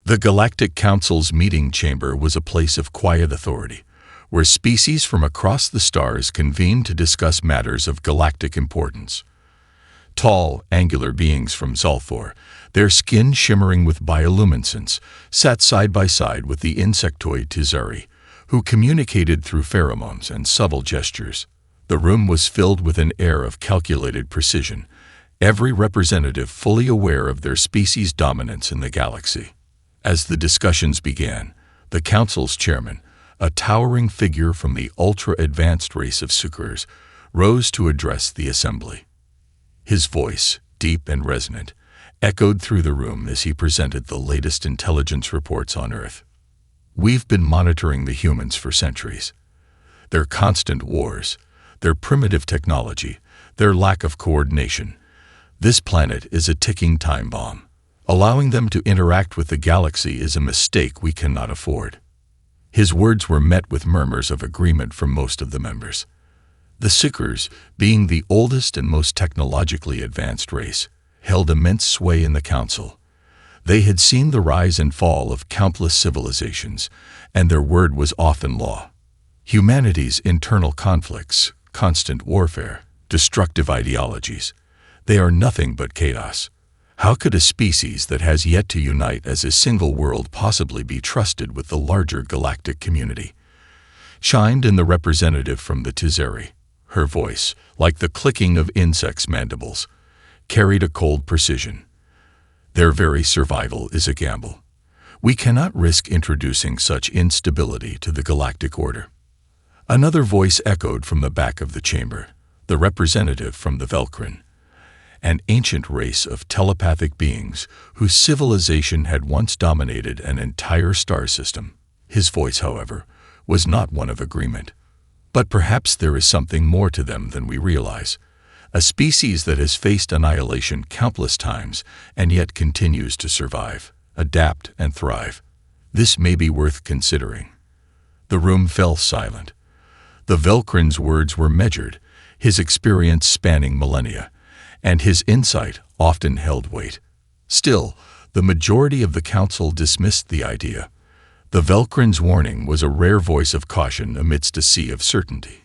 The Galactic Council's meeting chamber was a place of quiet authority, where species from across the stars convened to discuss matters of galactic importance. Tall, angular beings from Zulthor, their skin shimmering with bioluminescence, sat side by side with the insectoid Tizari, who communicated through pheromones and subtle gestures. The room was filled with an air of calculated precision, every representative fully aware of their species' dominance in the galaxy. As the discussions began, the Council's chairman, a towering figure from the ultra-advanced race of Suckers, rose to address the assembly. His voice, deep and resonant, echoed through the room as he presented the latest intelligence reports on Earth. We've been monitoring the humans for centuries. Their constant wars, their primitive technology, their lack of coordination. This planet is a ticking time bomb. Allowing them to interact with the galaxy is a mistake we cannot afford. His words were met with murmurs of agreement from most of the members. The Suckers, being the oldest and most technologically advanced race, held immense sway in the Council. They had seen the rise and fall of countless civilizations, and their word was often law. Humanity's internal conflicts, constant warfare, destructive ideologies, they are nothing but chaos. How could a species that has yet to unite as a single world possibly be trusted with the larger galactic community? Chimed in the representative from the Tizari. Her voice, like the clicking of insects' mandibles, carried a cold precision. Their very survival is a gamble. We cannot risk introducing such instability to the galactic order. Another voice echoed from the back of the chamber, the representative from the Velkrin, an ancient race of telepathic beings whose civilization had once dominated an entire star system. His voice, however, was not one of agreement. But perhaps there is something more to them than we realize. A species that has faced annihilation countless times and yet continues to survive, adapt, and thrive. This may be worth considering. The room fell silent. The Velkrin's words were measured, his experience spanning millennia, and his insight often held weight. Still, the majority of the Council dismissed the idea. The Velkrin's warning was a rare voice of caution amidst a sea of certainty.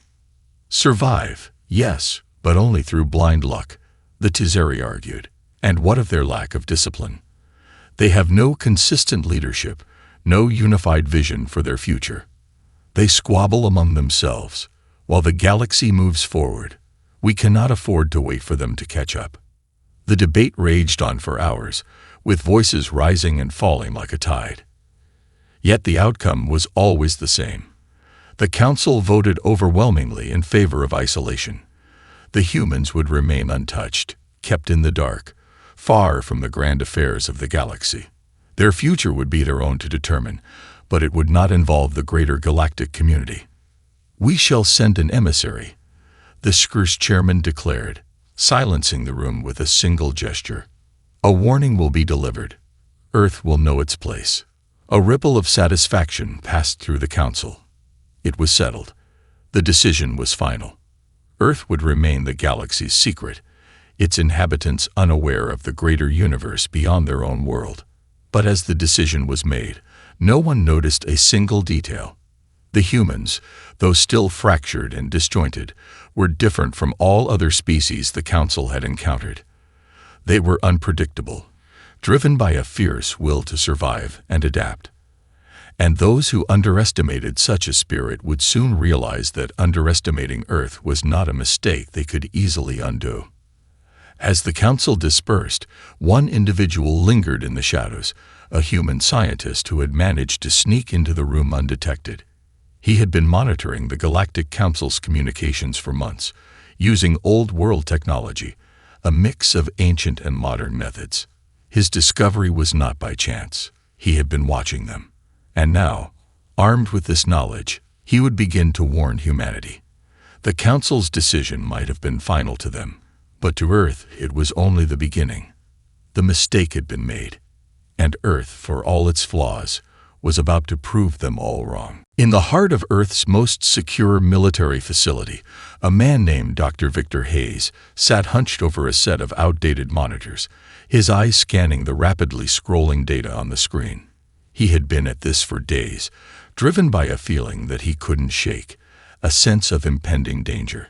Survive, yes, but only through blind luck, the Tizari argued. And what of their lack of discipline? They have no consistent leadership, no unified vision for their future. They squabble among themselves. While the galaxy moves forward, we cannot afford to wait for them to catch up. The debate raged on for hours, with voices rising and falling like a tide. Yet the outcome was always the same. The Council voted overwhelmingly in favor of isolation. The humans would remain untouched, kept in the dark, far from the grand affairs of the galaxy. Their future would be their own to determine, but it would not involve the greater galactic community. We shall send an emissary, the Suckers chairman declared, silencing the room with a single gesture. A warning will be delivered. Earth will know its place. A ripple of satisfaction passed through the Council. It was settled. The decision was final. Earth would remain the galaxy's secret, its inhabitants unaware of the greater universe beyond their own world. But as the decision was made, no one noticed a single detail. The humans, though still fractured and disjointed, were different from all other species the Council had encountered. They were unpredictable, driven by a fierce will to survive and adapt. And those who underestimated such a spirit would soon realize that underestimating Earth was not a mistake they could easily undo. As the Council dispersed, one individual lingered in the shadows, a human scientist who had managed to sneak into the room undetected. He had been monitoring the Galactic Council's communications for months, using old-world technology, a mix of ancient and modern methods. His discovery was not by chance. He had been watching them. And now, armed with this knowledge, he would begin to warn humanity. The Council's decision might have been final to them, but to Earth it was only the beginning. The mistake had been made, and Earth, for all its flaws, was about to prove them all wrong. In the heart of Earth's most secure military facility, a man named Dr. Victor Hayes sat hunched over a set of outdated monitors, his eyes scanning the rapidly scrolling data on the screen. He had been at this for days, driven by a feeling that he couldn't shake, a sense of impending danger.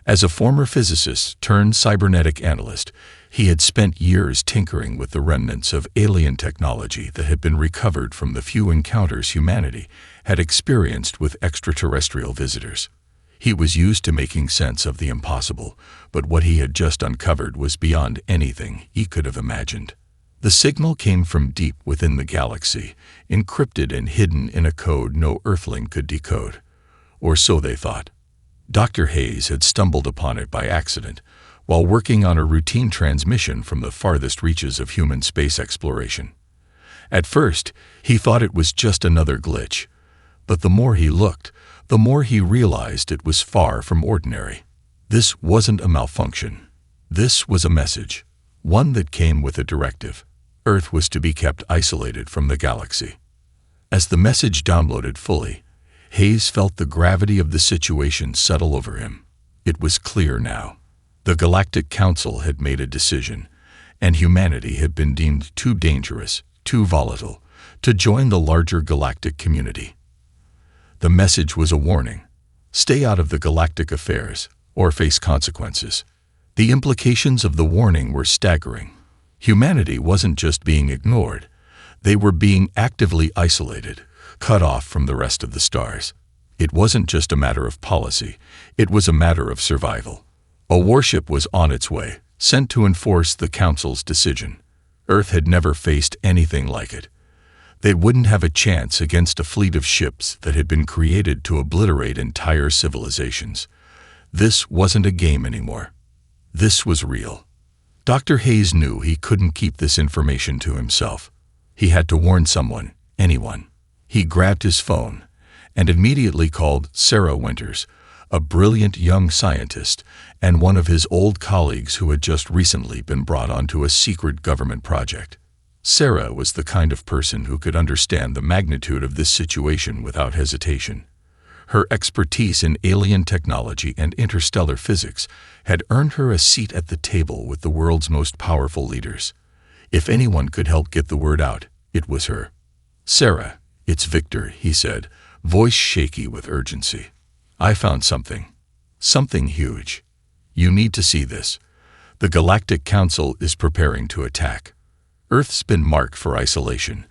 As a former physicist turned cybernetic analyst, he had spent years tinkering with the remnants of alien technology that had been recovered from the few encounters humanity had experienced with extraterrestrial visitors. He was used to making sense of the impossible, but what he had just uncovered was beyond anything he could have imagined. The signal came from deep within the galaxy, encrypted and hidden in a code no Earthling could decode. Or so they thought. Dr. Hayes had stumbled upon it by accident, while working on a routine transmission from the farthest reaches of human space exploration. At first, he thought it was just another glitch, but the more he looked, the more he realized it was far from ordinary. This wasn't a malfunction. This was a message, one that came with a directive. Earth was to be kept isolated from the galaxy. As the message downloaded fully, Hayes felt the gravity of the situation settle over him. It was clear now. The Galactic Council had made a decision, and humanity had been deemed too dangerous, too volatile, to join the larger galactic community. The message was a warning. Stay out of the galactic affairs, or face consequences. The implications of the warning were staggering. Humanity wasn't just being ignored. They were being actively isolated, cut off from the rest of the stars. It wasn't just a matter of policy. It was a matter of survival. A warship was on its way, sent to enforce the Council's decision. Earth had never faced anything like it. They wouldn't have a chance against a fleet of ships that had been created to obliterate entire civilizations. This wasn't a game anymore. This was real. Dr. Hayes knew he couldn't keep this information to himself. He had to warn someone, anyone. He grabbed his phone and immediately called Sarah Winters, a brilliant young scientist and one of his old colleagues who had just recently been brought onto a secret government project. Sarah was the kind of person who could understand the magnitude of this situation without hesitation. Her expertise in alien technology and interstellar physics had earned her a seat at the table with the world's most powerful leaders. If anyone could help get the word out, it was her. "Sarah, it's Victor," he said, voice shaky with urgency. "I found something. Something huge. You need to see this. The Galactic Council is preparing to attack. Earth's been marked for isolation,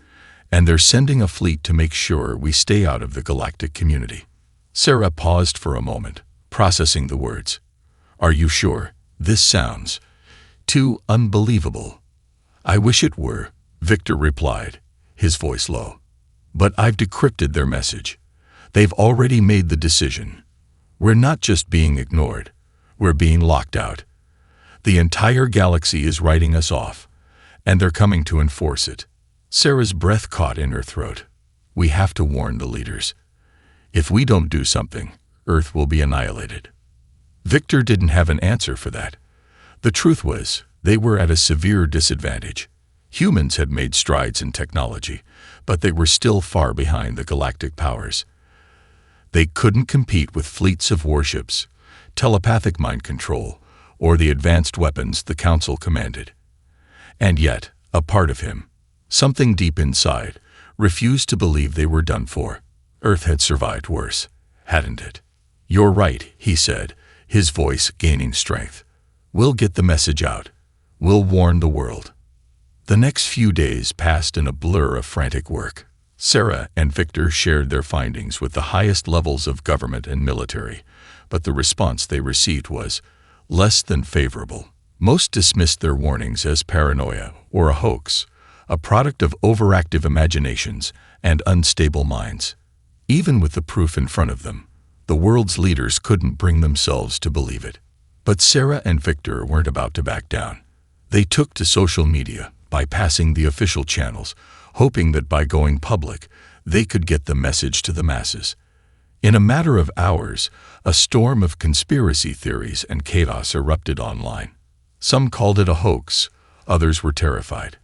and they're sending a fleet to make sure we stay out of the galactic community." Sarah paused for a moment, processing the words. "Are you sure? This sounds too unbelievable." "I wish it were," Victor replied, his voice low. "But I've decrypted their message. They've already made the decision. We're not just being ignored. We're being locked out. The entire galaxy is writing us off, and they're coming to enforce it." Sarah's breath caught in her throat. "We have to warn the leaders. If we don't do something, Earth will be annihilated." Victor didn't have an answer for that. The truth was, they were at a severe disadvantage. Humans had made strides in technology, but they were still far behind the galactic powers. They couldn't compete with fleets of warships, telepathic mind control, or the advanced weapons the Council commanded. And yet, a part of him, something deep inside, refused to believe they were done for. Earth had survived worse, hadn't it? "You're right," he said, his voice gaining strength. "We'll get the message out. We'll warn the world." The next few days passed in a blur of frantic work. Sarah and Victor shared their findings with the highest levels of government and military, but the response they received was less than favorable. Most dismissed their warnings as paranoia or a hoax, a product of overactive imaginations and unstable minds. Even with the proof in front of them, the world's leaders couldn't bring themselves to believe it. But Sarah and Victor weren't about to back down. They took to social media, bypassing the official channels, hoping that by going public, they could get the message to the masses. In a matter of hours, a storm of conspiracy theories and chaos erupted online. Some called it a hoax, others were terrified.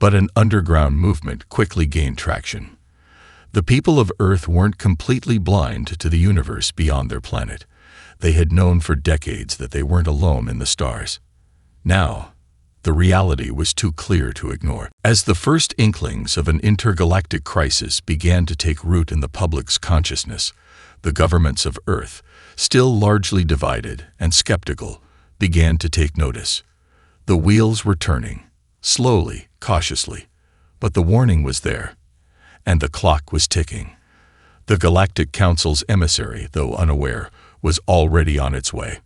But an underground movement quickly gained traction. The people of Earth weren't completely blind to the universe beyond their planet. They had known for decades that they weren't alone in the stars. Now, The reality was too clear to ignore. As the first inklings of an intergalactic crisis began to take root in the public's consciousness, the governments of Earth, still largely divided and skeptical, began to take notice. The wheels were turning, slowly, cautiously, but the warning was there, and the clock was ticking. The Galactic Council's emissary, though unaware, was already on its way.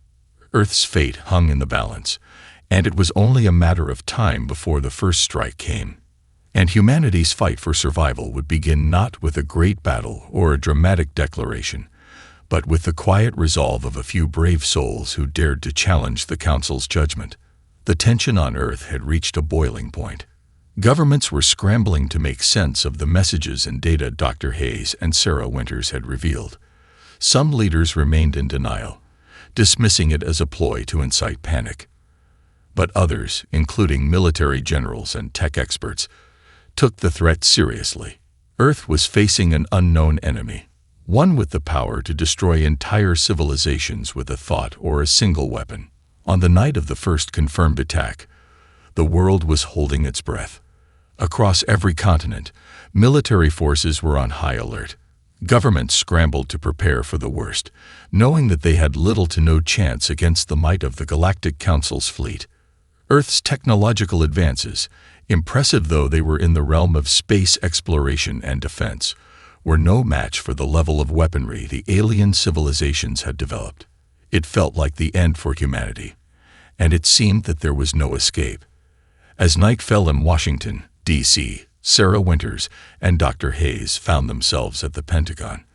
Earth's fate hung in the balance, and it was only a matter of time before the first strike came. And humanity's fight for survival would begin not with a great battle or a dramatic declaration, but with the quiet resolve of a few brave souls who dared to challenge the Council's judgment. The tension on Earth had reached a boiling point. Governments were scrambling to make sense of the messages and data Dr. Hayes and Sarah Winters had revealed. Some leaders remained in denial, dismissing it as a ploy to incite panic. But others, including military generals and tech experts, took the threat seriously. Earth was facing an unknown enemy, one with the power to destroy entire civilizations with a thought or a single weapon. On the night of the first confirmed attack, the world was holding its breath. Across every continent, military forces were on high alert. Governments scrambled to prepare for the worst, knowing that they had little to no chance against the might of the Galactic Council's fleet. Earth's technological advances, impressive though they were in the realm of space exploration and defense, were no match for the level of weaponry the alien civilizations had developed. It felt like the end for humanity, and it seemed that there was no escape. As night fell in Washington, D.C., Sarah Winters and Dr. Hayes found themselves at the Pentagon,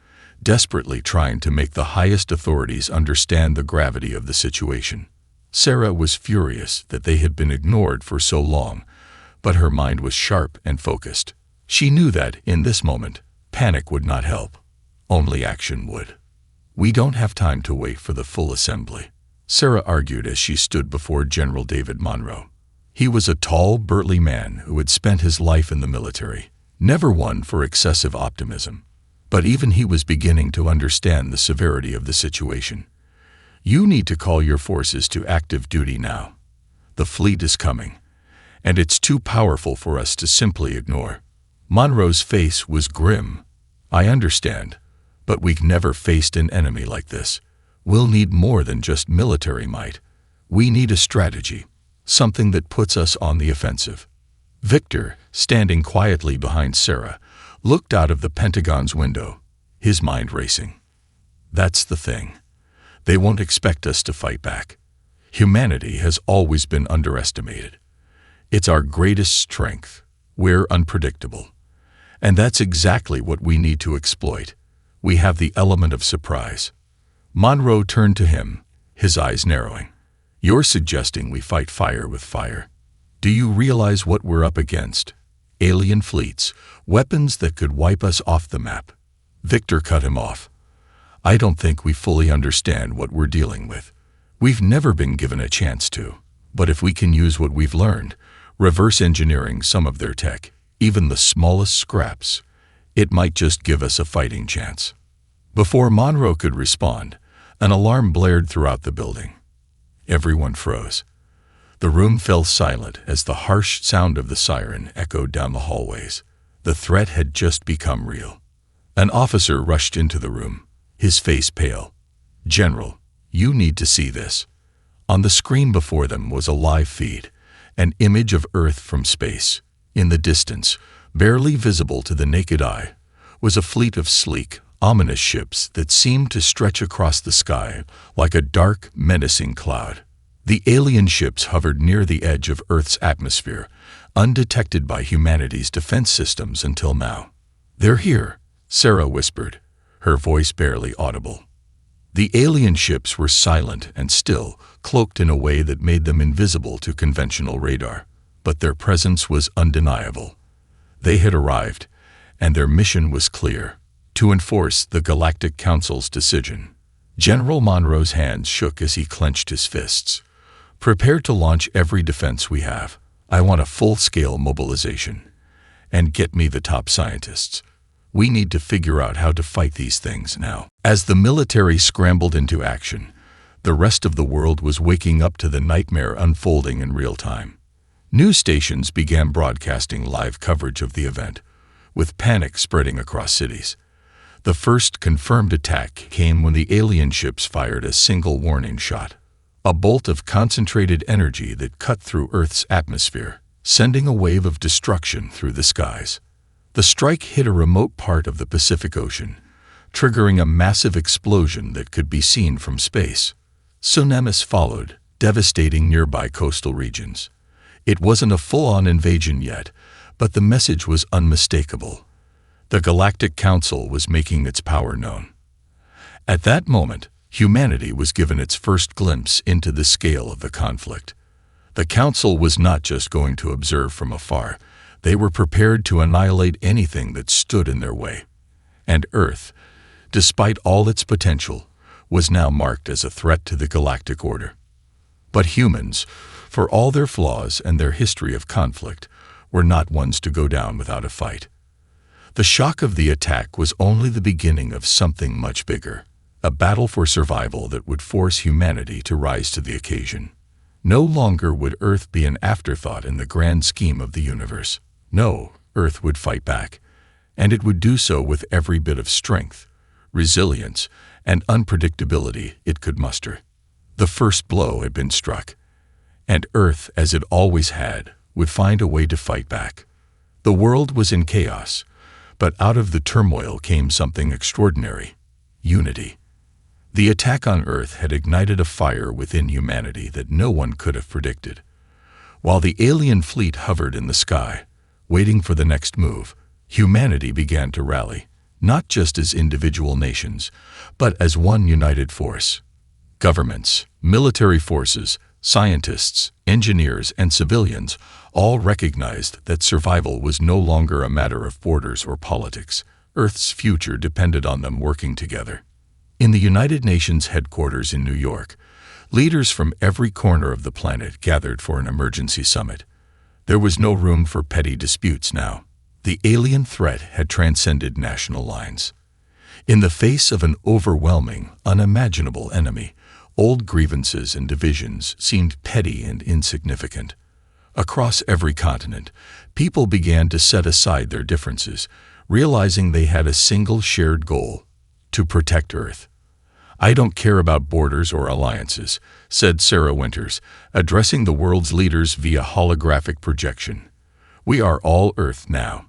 desperately trying to make the highest authorities understand the gravity of the situation. Sarah was furious that they had been ignored for so long, but her mind was sharp and focused. She knew that, in this moment, panic would not help. Only action would. "We don't have time to wait for the full assembly," Sarah argued as she stood before General David Monroe. He was a tall, burly man who had spent his life in the military, never one for excessive optimism. But even he was beginning to understand the severity of the situation. "You need to call your forces to active duty now. The fleet is coming, and it's too powerful for us to simply ignore." Monroe's face was grim. "I understand, but we've never faced an enemy like this. We'll need more than just military might. We need a strategy. Something that puts us on the offensive." Victor, standing quietly behind Sarah, looked out of the Pentagon's window, his mind racing. "That's the thing. They won't expect us to fight back. Humanity has always been underestimated. It's our greatest strength. We're unpredictable. And that's exactly what we need to exploit. We have the element of surprise." Monroe turned to him, his eyes narrowing. "You're suggesting we fight fire with fire. Do you realize what we're up against? Alien fleets, weapons that could wipe us off the map." Victor cut him off. "I don't think we fully understand what we're dealing with. We've never been given a chance to. But if we can use what we've learned, reverse engineering some of their tech, even the smallest scraps, it might just give us a fighting chance." Before Monroe could respond, an alarm blared throughout the building. Everyone froze. The room fell silent as the harsh sound of the siren echoed down the hallways. The threat had just become real. An officer rushed into the room, his face pale. "General, you need to see this." On the screen before them was a live feed, an image of Earth from space. In the distance, barely visible to the naked eye, was a fleet of sleek, ominous ships that seemed to stretch across the sky like a dark, menacing cloud. The alien ships hovered near the edge of Earth's atmosphere, undetected by humanity's defense systems until now. "They're here," Sarah whispered, her voice barely audible. The alien ships were silent and still, cloaked in a way that made them invisible to conventional radar. But their presence was undeniable. They had arrived, and their mission was clear: to enforce the Galactic Council's decision. General Monroe's hands shook as he clenched his fists. "Prepare to launch every defense we have. I want a full-scale mobilization. And get me the top scientists. We need to figure out how to fight these things now." As the military scrambled into action, the rest of the world was waking up to the nightmare unfolding in real time. News stations began broadcasting live coverage of the event, with panic spreading across cities. The first confirmed attack came when the alien ships fired a single warning shot, a bolt of concentrated energy that cut through Earth's atmosphere, sending a wave of destruction through the skies. The strike hit a remote part of the Pacific Ocean, triggering a massive explosion that could be seen from space. Tsunamis followed, devastating nearby coastal regions. It wasn't a full-on invasion yet, but the message was unmistakable. The Galactic Council was making its power known. At that moment, humanity was given its first glimpse into the scale of the conflict. The Council was not just going to observe from afar. They were prepared to annihilate anything that stood in their way. And Earth, despite all its potential, was now marked as a threat to the galactic order. But humans, for all their flaws and their history of conflict, were not ones to go down without a fight. The shock of the attack was only the beginning of something much bigger, a battle for survival that would force humanity to rise to the occasion. No longer would Earth be an afterthought in the grand scheme of the universe. No, Earth would fight back, and it would do so with every bit of strength, resilience, and unpredictability it could muster. The first blow had been struck, and Earth, as it always had, would find a way to fight back. The world was in chaos, but out of the turmoil came something extraordinary: unity. The attack on Earth had ignited a fire within humanity that no one could have predicted. While the alien fleet hovered in the sky, waiting for the next move, humanity began to rally, not just as individual nations, but as one united force. Governments, military forces, scientists, engineers, and civilians all recognized that survival was no longer a matter of borders or politics. Earth's future depended on them working together. In the United Nations headquarters in New York, leaders from every corner of the planet gathered for an emergency summit. There was no room for petty disputes now. The alien threat had transcended national lines. In the face of an overwhelming, unimaginable enemy, old grievances and divisions seemed petty and insignificant. Across every continent, people began to set aside their differences, realizing they had a single shared goal: to protect Earth. "I don't care about borders or alliances," said Sarah Winters, addressing the world's leaders via holographic projection. "We are all Earth now.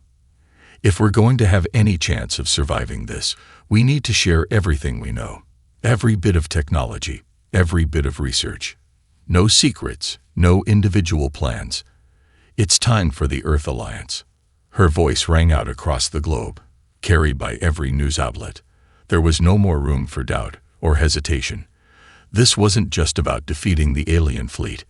If we're going to have any chance of surviving this, we need to share everything we know. Every bit of technology, every bit of research. No secrets, no individual plans. It's time for the Earth Alliance." Her voice rang out across the globe, carried by every news outlet. There was no more room for doubt or hesitation. This wasn't just about defeating the alien fleet.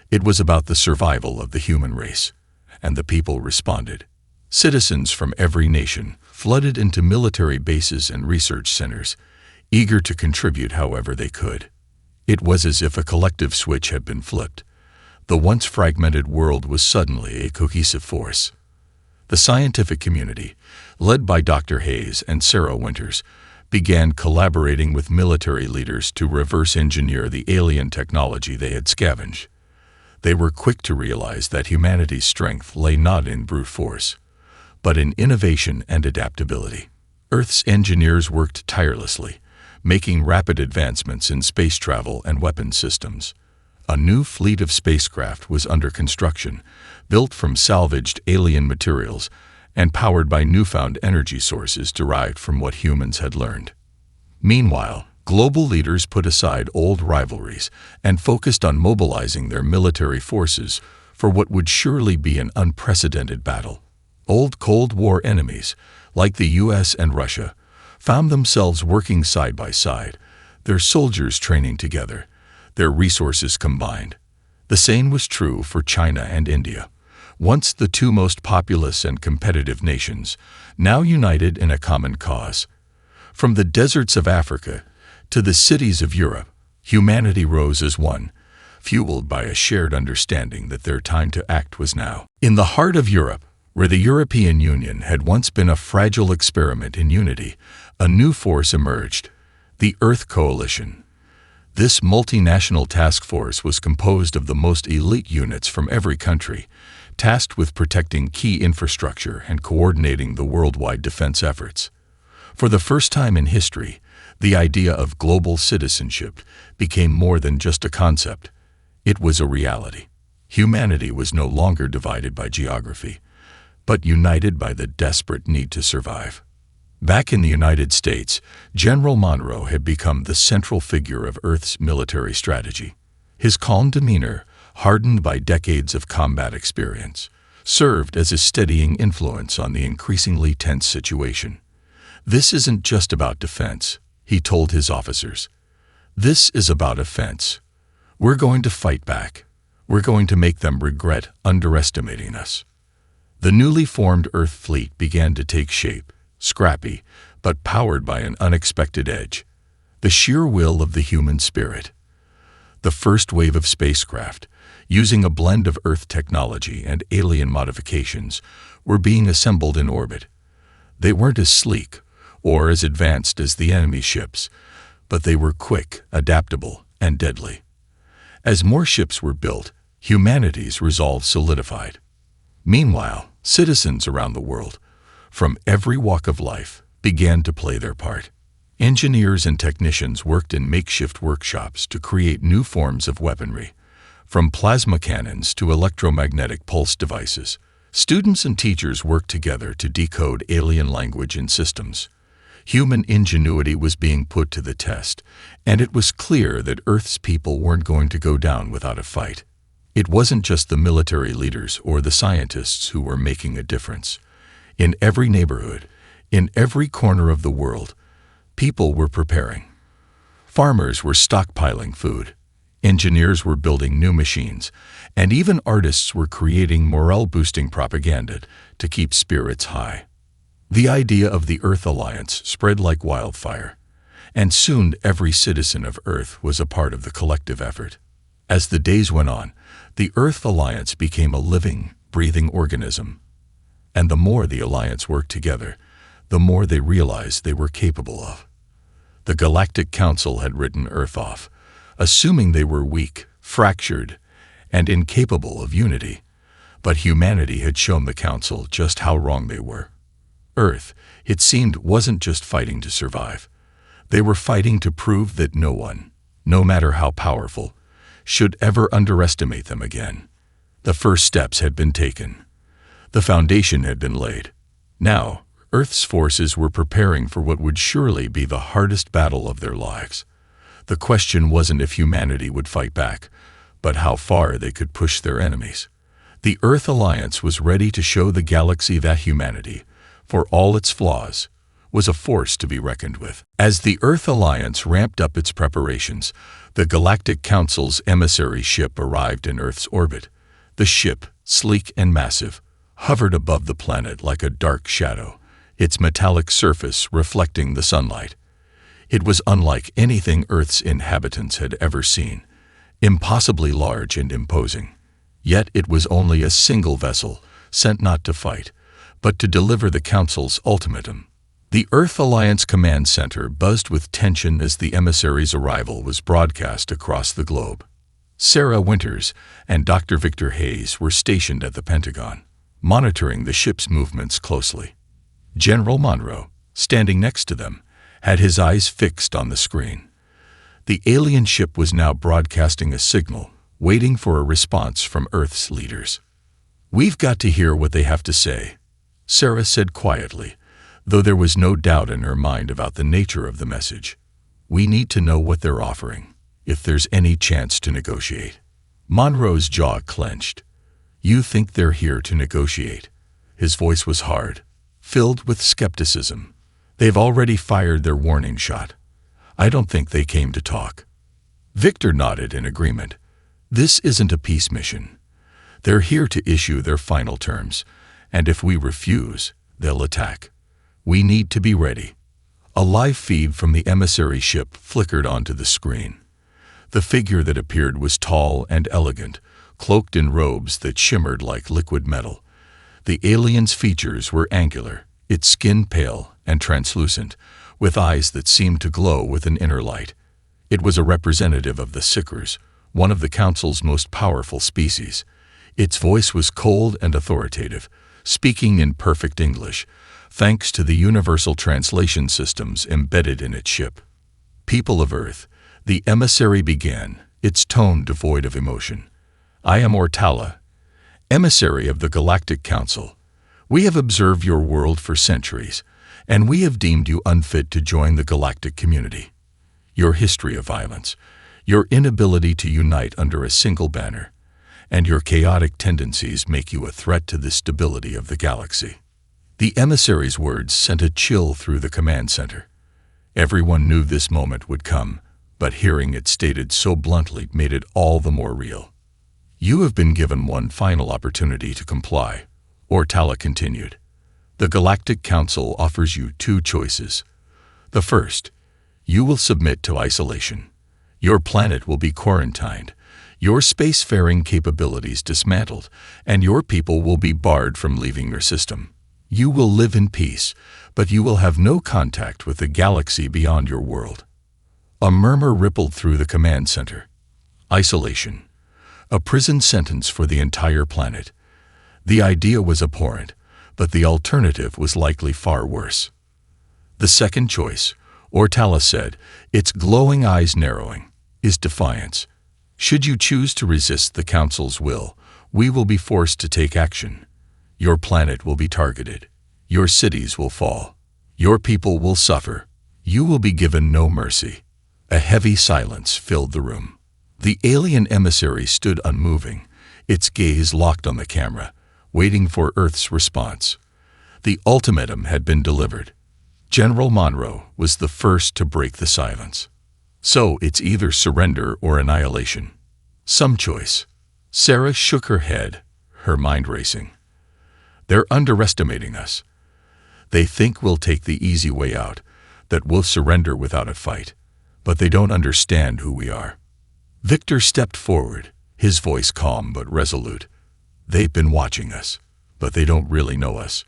It was about the survival of the human race. And the people responded. Citizens from every nation flooded into military bases and research centers, eager to contribute however they could. It was as if a collective switch had been flipped. The once fragmented world was suddenly a cohesive force. The scientific community, led by Dr. Hayes and Sarah Winters, began collaborating with military leaders to reverse engineer the alien technology they had scavenged. They were quick to realize that humanity's strength lay not in brute force, but in innovation and adaptability. Earth's engineers worked tirelessly, making rapid advancements in space travel and weapons systems. A new fleet of spacecraft was under construction, built from salvaged alien materials and powered by newfound energy sources derived from what humans had learned. Meanwhile, global leaders put aside old rivalries and focused on mobilizing their military forces for what would surely be an unprecedented battle. Old Cold War enemies, like the US and Russia, found themselves working side by side, their soldiers training together, their resources combined. The same was true for China and India, once the two most populous and competitive nations, now united in a common cause. From the deserts of Africa to the cities of Europe, humanity rose as one, fueled by a shared understanding that their time to act was now. In the heart of Europe, where the European Union had once been a fragile experiment in unity, a new force emerged: the Earth Coalition. This multinational task force was composed of the most elite units from every country, tasked with protecting key infrastructure and coordinating the worldwide defense efforts. For the first time in history, the idea of global citizenship became more than just a concept. It was a reality. Humanity was no longer divided by geography, but united by the desperate need to survive. Back in the United States, General Monroe had become the central figure of Earth's military strategy. His calm demeanor, hardened by decades of combat experience, served as a steadying influence on the increasingly tense situation. "This isn't just about defense," he told his officers. "This is about offense. We're going to fight back. We're going to make them regret underestimating us." The newly formed Earth fleet began to take shape, scrappy, but powered by an unexpected edge: the sheer will of the human spirit. The first wave of spacecraft, using a blend of Earth technology and alien modifications, were being assembled in orbit. They weren't as sleek or as advanced as the enemy ships, but they were quick, adaptable, and deadly. As more ships were built, humanity's resolve solidified. Meanwhile, citizens around the world, from every walk of life, began to play their part. Engineers and technicians worked in makeshift workshops to create new forms of weaponry, from plasma cannons to electromagnetic pulse devices. Students and teachers worked together to decode alien language and systems. Human ingenuity was being put to the test, and it was clear that Earth's people weren't going to go down without a fight. It wasn't just the military leaders or the scientists who were making a difference. In every neighborhood, in every corner of the world, people were preparing. Farmers were stockpiling food, engineers were building new machines, and even artists were creating morale-boosting propaganda to keep spirits high. The idea of the Earth Alliance spread like wildfire, and soon every citizen of Earth was a part of the collective effort. As the days went on, the Earth Alliance became a living, breathing organism. And the more the Alliance worked together, the more they realized they were capable of. The Galactic Council had written Earth off, assuming they were weak, fractured, and incapable of unity. But humanity had shown the Council just how wrong they were. Earth, it seemed, wasn't just fighting to survive. They were fighting to prove that no one, no matter how powerful, should ever underestimate them again. The first steps had been taken. The foundation had been laid. Now, Earth's forces were preparing for what would surely be the hardest battle of their lives. The question wasn't if humanity would fight back, but how far they could push their enemies. The Earth Alliance was ready to show the galaxy that humanity, for all its flaws, was a force to be reckoned with. As the Earth Alliance ramped up its preparations, the Galactic Council's emissary ship arrived in Earth's orbit. The ship, sleek and massive, hovered above the planet like a dark shadow, its metallic surface reflecting the sunlight. It was unlike anything Earth's inhabitants had ever seen, impossibly large and imposing. Yet it was only a single vessel, sent not to fight, but to deliver the Council's ultimatum. The Earth Alliance Command Center buzzed with tension as the emissary's arrival was broadcast across the globe. Sarah Winters and Dr. Victor Hayes were stationed at the Pentagon, monitoring the ship's movements closely. General Monroe, standing next to them, had his eyes fixed on the screen. The alien ship was now broadcasting a signal, waiting for a response from Earth's leaders. "We've got to hear what they have to say," Sarah said quietly, though there was no doubt in her mind about the nature of the message. "We need to know what they're offering, if there's any chance to negotiate." Monroe's jaw clenched. "You think they're here to negotiate?" His voice was hard, filled with skepticism. "They've already fired their warning shot. I don't think they came to talk." Victor nodded in agreement. "This isn't a peace mission. They're here to issue their final terms, and if we refuse, they'll attack. We need to be ready." A live feed from the emissary ship flickered onto the screen. The figure that appeared was tall and elegant, cloaked in robes that shimmered like liquid metal. The alien's features were angular, its skin pale and translucent, with eyes that seemed to glow with an inner light. It was a representative of the Sickers, one of the Council's most powerful species. Its voice was cold and authoritative, speaking in perfect English, thanks to the universal translation systems embedded in its ship. "People of Earth," the emissary began, its tone devoid of emotion. "I am Ortala, emissary of the Galactic Council. We have observed your world for centuries, and we have deemed you unfit to join the galactic community. Your history of violence, your inability to unite under a single banner, and your chaotic tendencies make you a threat to the stability of the galaxy." The emissary's words sent a chill through the command center. Everyone knew this moment would come, but hearing it stated so bluntly made it all the more real. "You have been given one final opportunity to comply," Ortala continued. "The Galactic Council offers you two choices. The first, you will submit to isolation. Your planet will be quarantined, your spacefaring capabilities dismantled, and your people will be barred from leaving your system. You will live in peace, but you will have no contact with the galaxy beyond your world." A murmur rippled through the command center. Isolation. A prison sentence for the entire planet. The idea was abhorrent, but the alternative was likely far worse. "The second choice," Ortala said, its glowing eyes narrowing, "is defiance. Should you choose to resist the Council's will, we will be forced to take action. Your planet will be targeted. Your cities will fall. Your people will suffer. You will be given no mercy." A heavy silence filled the room. The alien emissary stood unmoving, its gaze locked on the camera, waiting for Earth's response. The ultimatum had been delivered. General Monroe was the first to break the silence. "So it's either surrender or annihilation. Some choice." Sarah shook her head, her mind racing. "They're underestimating us. They think we'll take the easy way out, that we'll surrender without a fight, but they don't understand who we are." Victor stepped forward, his voice calm but resolute. "They've been watching us, but they don't really know us.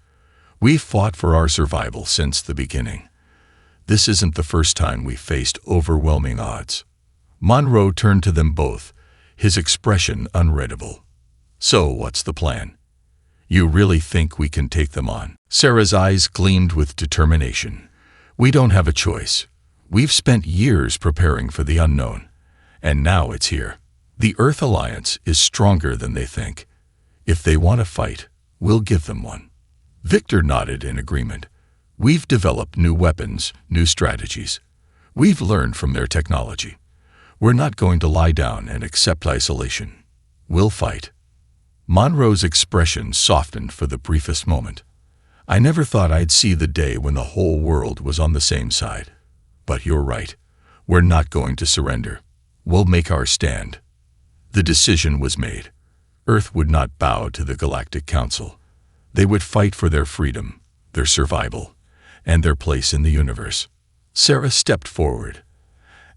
We've fought for our survival since the beginning. This isn't the first time we've faced overwhelming odds." Monroe turned to them both, his expression unreadable. "So what's the plan? You really think we can take them on?" Sarah's eyes gleamed with determination. "We don't have a choice. We've spent years preparing for the unknown, and now it's here. The Earth Alliance is stronger than they think. If they want to fight, we'll give them one." Victor nodded in agreement. "We've developed new weapons, new strategies. We've learned from their technology. We're not going to lie down and accept isolation. We'll fight." Monroe's expression softened for the briefest moment. "I never thought I'd see the day when the whole world was on the same side. But you're right. We're not going to surrender. We'll make our stand." The decision was made. Earth would not bow to the Galactic Council. They would fight for their freedom, their survival, and their place in the universe. Sarah stepped forward,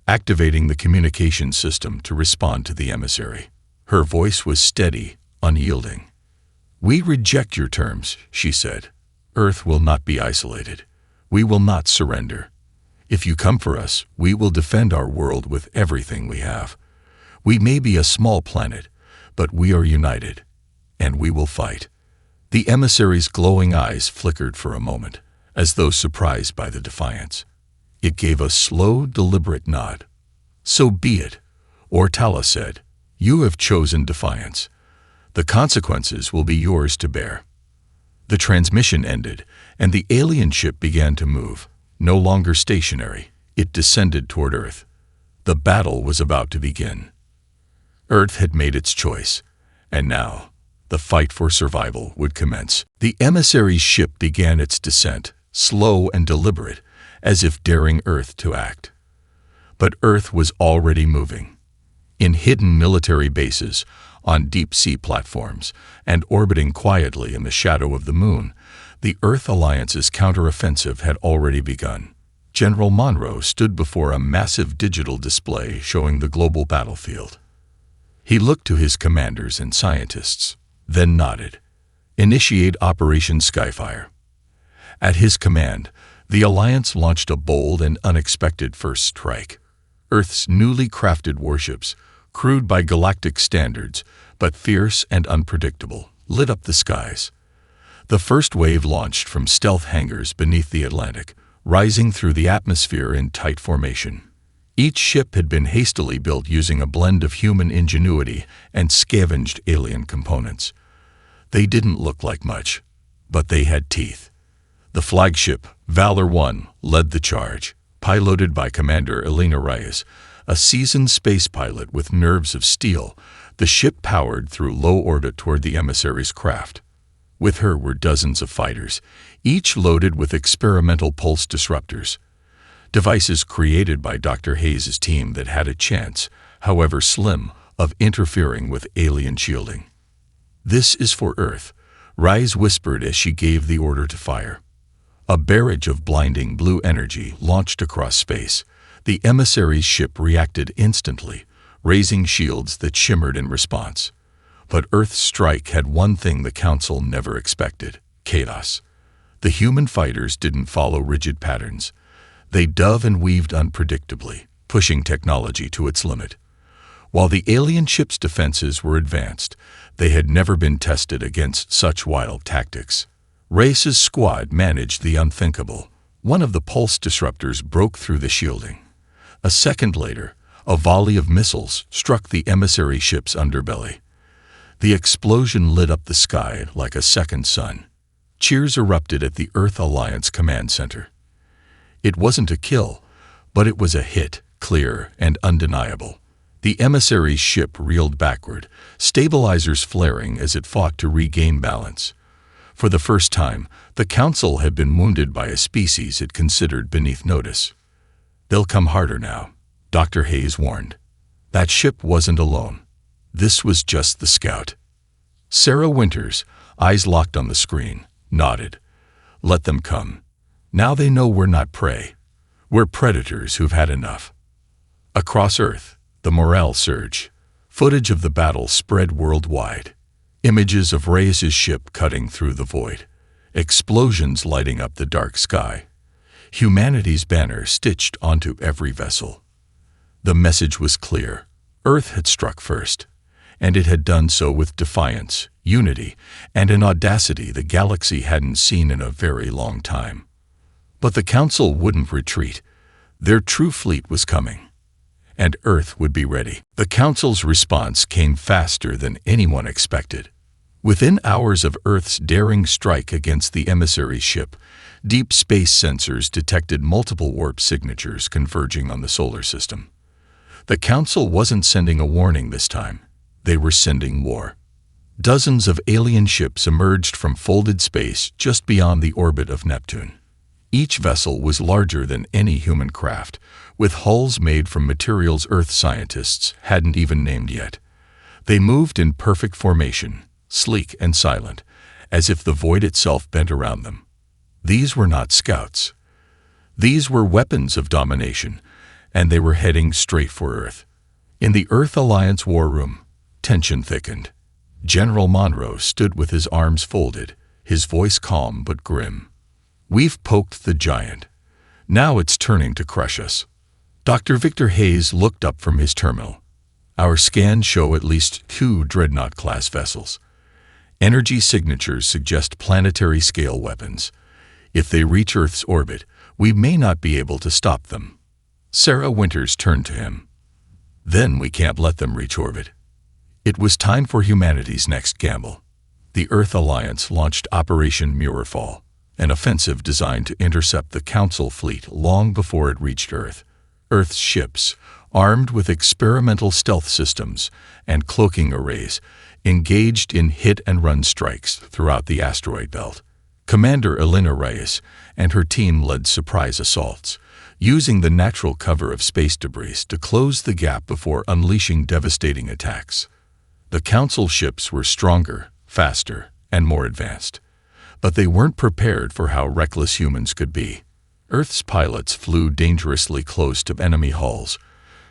activating the communication system to respond to the emissary. Her voice was steady, unyielding. "We reject your terms," she said. "Earth will not be isolated. We will not surrender. If you come for us, we will defend our world with everything we have. We may be a small planet, but we are united, and we will fight." The emissary's glowing eyes flickered for a moment, as though surprised by the defiance. It gave a slow, deliberate nod. "So be it," Ortala said. "You have chosen defiance. The consequences will be yours to bear." The transmission ended, and the alien ship began to move. No longer stationary, it descended toward Earth. The battle was about to begin. Earth had made its choice, and now the fight for survival would commence. The emissary's ship began its descent, slow and deliberate, as if daring Earth to act. But Earth was already moving. In hidden military bases, on deep-sea platforms, and orbiting quietly in the shadow of the moon, the Earth Alliance's counteroffensive had already begun. General Monroe stood before a massive digital display showing the global battlefield. He looked to his commanders and scientists, then nodded. "Initiate Operation Skyfire." At his command, the Alliance launched a bold and unexpected first strike. Earth's newly crafted warships, crude by galactic standards, but fierce and unpredictable, lit up the skies. The first wave launched from stealth hangars beneath the Atlantic, rising through the atmosphere in tight formation. Each ship had been hastily built using a blend of human ingenuity and scavenged alien components. They didn't look like much, but they had teeth. The flagship, Valor 1, led the charge, piloted by Commander Elena Reyes, a seasoned space pilot with nerves of steel. The ship powered through low orbit toward the emissary's craft. With her were dozens of fighters, each loaded with experimental pulse disruptors, devices created by Dr. Hayes' team that had a chance, however slim, of interfering with alien shielding. "This is for Earth," Reyes whispered as she gave the order to fire. A barrage of blinding blue energy launched across space. The emissary's ship reacted instantly, raising shields that shimmered in response. But Earth's strike had one thing the Council never expected: chaos. The human fighters didn't follow rigid patterns. They dove and weaved unpredictably, pushing technology to its limit. While the alien ship's defenses were advanced, they had never been tested against such wild tactics. Reyes' squad managed the unthinkable. One of the pulse disruptors broke through the shielding. A second later, a volley of missiles struck the emissary ship's underbelly. The explosion lit up the sky like a second sun. Cheers erupted at the Earth Alliance Command Center. It wasn't a kill, but it was a hit, clear and undeniable. The emissary's ship reeled backward, stabilizers flaring as it fought to regain balance. For the first time, the Council had been wounded by a species it considered beneath notice. "They'll come harder now," Dr. Hayes warned. That ship wasn't alone. This was just the scout. Sarah Winters, eyes locked on the screen, nodded. "Let them come. Now they know we're not prey. We're predators who've had enough." Across Earth, the morale surged. Footage of the battle spread worldwide. Images of Reyes' ship cutting through the void. Explosions lighting up the dark sky. Humanity's banner stitched onto every vessel. The message was clear. Earth had struck first, and it had done so with defiance, unity, and an audacity the galaxy hadn't seen in a very long time. But the Council wouldn't retreat. Their true fleet was coming, and Earth would be ready. The Council's response came faster than anyone expected. Within hours of Earth's daring strike against the emissary's ship, deep space sensors detected multiple warp signatures converging on the solar system. The Council wasn't sending a warning this time. They were sending war. Dozens of alien ships emerged from folded space just beyond the orbit of Neptune. Each vessel was larger than any human craft, with hulls made from materials Earth scientists hadn't even named yet. They moved in perfect formation, sleek and silent, as if the void itself bent around them. These were not scouts. These were weapons of domination, and they were heading straight for Earth. In the Earth Alliance war room, tension thickened. General Monroe stood with his arms folded, his voice calm but grim. "We've poked the giant. Now it's turning to crush us." Dr. Victor Hayes looked up from his terminal. "Our scans show at least 2 Dreadnought-class vessels. Energy signatures suggest planetary-scale weapons. If they reach Earth's orbit, we may not be able to stop them." Sarah Winters turned to him. "Then we can't let them reach orbit." It was time for humanity's next gamble. The Earth Alliance launched Operation Mirrorfall, an offensive designed to intercept the Council fleet long before it reached Earth. Earth's ships, armed with experimental stealth systems and cloaking arrays, engaged in hit-and-run strikes throughout the asteroid belt. Commander Elena Reyes and her team led surprise assaults, using the natural cover of space debris to close the gap before unleashing devastating attacks. The Council ships were stronger, faster, and more advanced, but they weren't prepared for how reckless humans could be. Earth's pilots flew dangerously close to enemy hulls,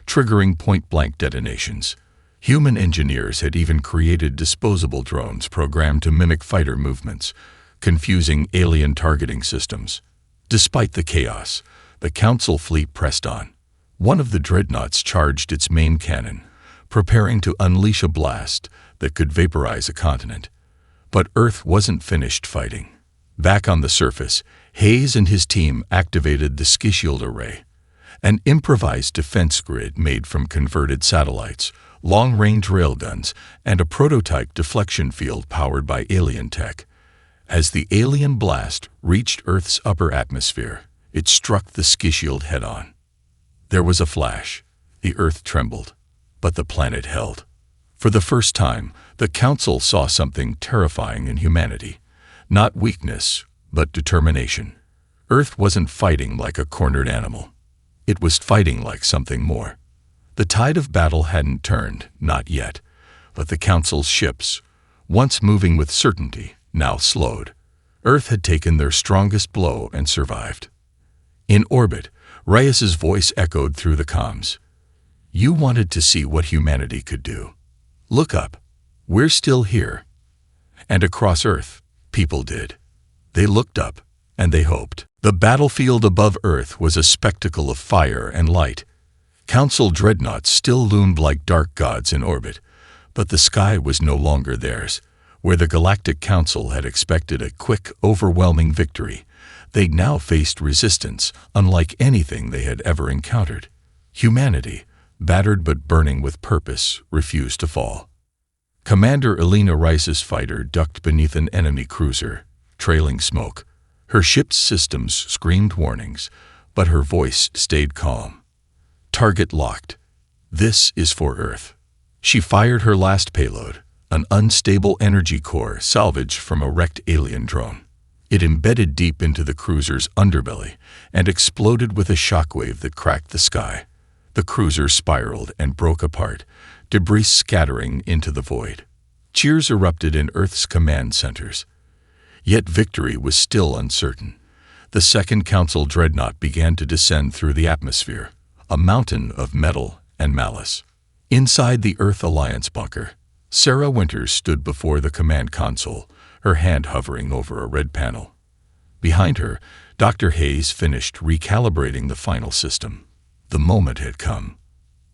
triggering point-blank detonations. Human engineers had even created disposable drones programmed to mimic fighter movements, confusing alien targeting systems. Despite the chaos, the Council fleet pressed on. One of the dreadnoughts charged its main cannon, preparing to unleash a blast that could vaporize a continent. But Earth wasn't finished fighting. Back on the surface, Hayes and his team activated the Skyshield Array, an improvised defense grid made from converted satellites, long-range railguns, and a prototype deflection field powered by alien tech. As the alien blast reached Earth's upper atmosphere, it struck the Skyshield head-on. There was a flash. The Earth trembled, but the planet held. For the first time, the Council saw something terrifying in humanity. Not weakness, but determination. Earth wasn't fighting like a cornered animal. It was fighting like something more. The tide of battle hadn't turned, not yet, but the Council's ships, once moving with certainty, now slowed. Earth had taken their strongest blow and survived. In orbit, Reyes's voice echoed through the comms. "You wanted to see what humanity could do. Look up. We're still here." And across Earth, people did. They looked up, and they hoped. The battlefield above Earth was a spectacle of fire and light. Council dreadnoughts still loomed like dark gods in orbit, but the sky was no longer theirs. Where the Galactic Council had expected a quick, overwhelming victory, they now faced resistance unlike anything they had ever encountered. Humanity, battered but burning with purpose, refused to fall. Commander Elena Rice's fighter ducked beneath an enemy cruiser, trailing smoke. Her ship's systems screamed warnings, but her voice stayed calm. "Target locked. This is for Earth." She fired her last payload, an unstable energy core salvaged from a wrecked alien drone. It embedded deep into the cruiser's underbelly and exploded with a shockwave that cracked the sky. The cruiser spiraled and broke apart, debris scattering into the void. Cheers erupted in Earth's command centers. Yet victory was still uncertain. The second Council dreadnought began to descend through the atmosphere, a mountain of metal and malice. Inside the Earth Alliance bunker, Sarah Winters stood before the command console, her hand hovering over a red panel. Behind her, Dr. Hayes finished recalibrating the final system. The moment had come.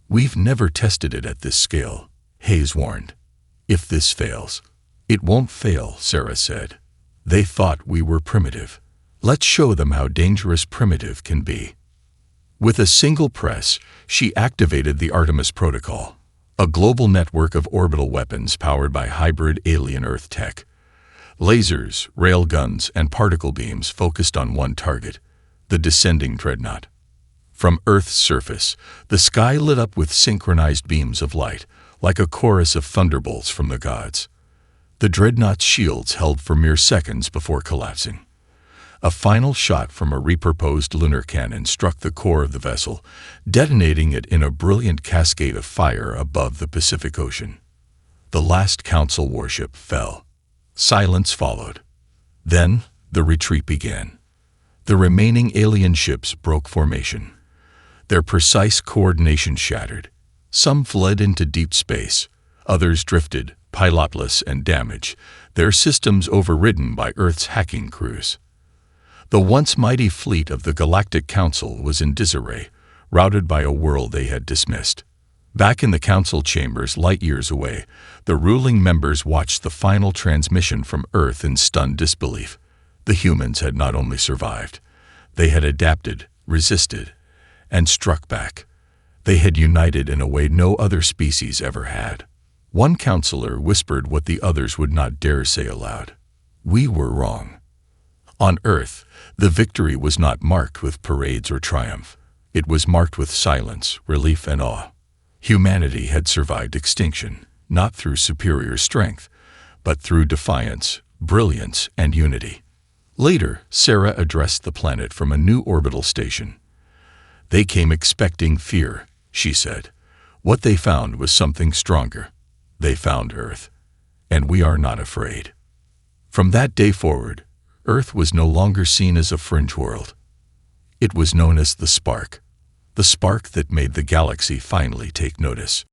"We've never tested it at this scale," Hayes warned. "If this fails." "It won't fail," Sarah said. "They thought we were primitive. Let's show them how dangerous primitive can be." With a single press, she activated the Artemis Protocol, a global network of orbital weapons powered by hybrid alien Earth tech. Lasers, railguns, and particle beams focused on one target, the descending dreadnought. From Earth's surface, the sky lit up with synchronized beams of light, like a chorus of thunderbolts from the gods. The dreadnought's shields held for mere seconds before collapsing. A final shot from a repurposed lunar cannon struck the core of the vessel, detonating it in a brilliant cascade of fire above the Pacific Ocean. The last Council warship fell. Silence followed. Then the retreat began. The remaining alien ships broke formation. Their precise coordination shattered. Some fled into deep space. Others drifted, pilotless and damaged, their systems overridden by Earth's hacking crews. The once mighty fleet of the Galactic Council was in disarray, routed by a world they had dismissed. Back in the Council chambers light years away, the ruling members watched the final transmission from Earth in stunned disbelief. The humans had not only survived, they had adapted, resisted, and struck back. They had united in a way no other species ever had. One counselor whispered what the others would not dare say aloud. "We were wrong." On Earth, the victory was not marked with parades or triumph. It was marked with silence, relief, and awe. Humanity had survived extinction, not through superior strength, but through defiance, brilliance, and unity. Later, Sarah addressed the planet from a new orbital station. "They came expecting fear," she said. "What they found was something stronger. They found Earth, and we are not afraid." From that day forward, Earth was no longer seen as a fringe world. It was known as the spark that made the galaxy finally take notice.